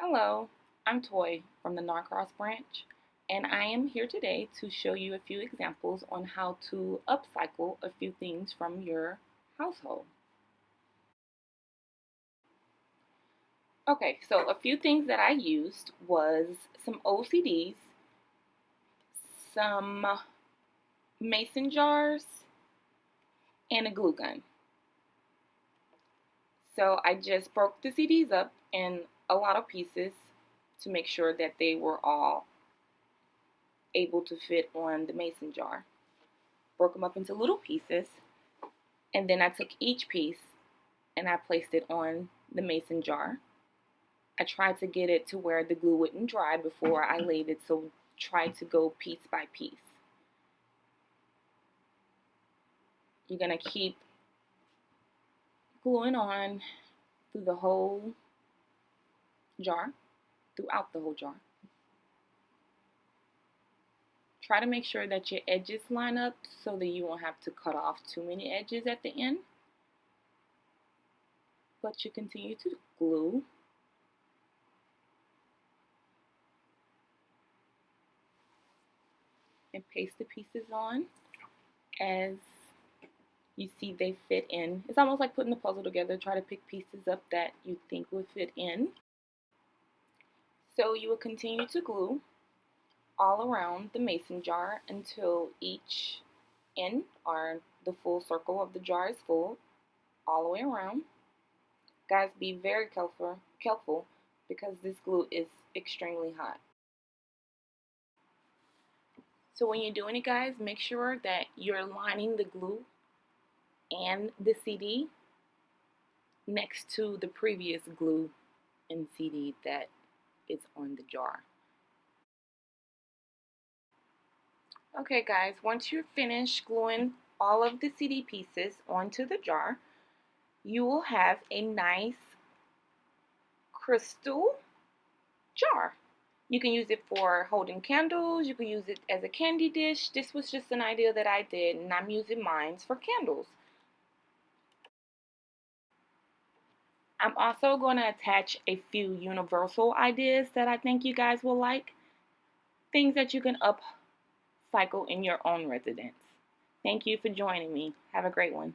Hello, I'm Toy from the Norcross branch, and I am here today to show you a few examples on how to upcycle a few things from your household. Okay, so a few things that I used was some OCDs, some mason jars, and a glue gun. So I just broke the CDs up in a lot of pieces to make sure that they were all able to fit on the mason jar. Broke them up into little pieces, and then I took each piece and I placed it on the mason jar. I tried to get it to where the glue wouldn't dry before I laid it, so try to go piece by piece. You're going to keep gluing on through the whole jar, throughout the whole jar. Try to make sure that your edges line up so that you won't have to cut off too many edges at the end. But you continue to glue. And paste the pieces on as you see they fit in. It's almost like putting a puzzle together. Try to pick pieces up that you think would fit in. So you will continue to glue all around the mason jar until each end or the full circle of the jar is full all the way around. Guys, be very careful because this glue is extremely hot. So when you're doing it, guys, make sure that you're lining the glue and the CD next to the previous glue and CD that is on the jar. Okay guys, once you're finished gluing all of the CD pieces onto the jar, you will have a nice crystal jar. You can use it for holding candles, you can use it as a candy dish. This was just an idea that I did and I'm using mine for candles. I'm also going to attach a few universal ideas that I think you guys will like. Things that you can upcycle in your own residence. Thank you for joining me. Have a great one.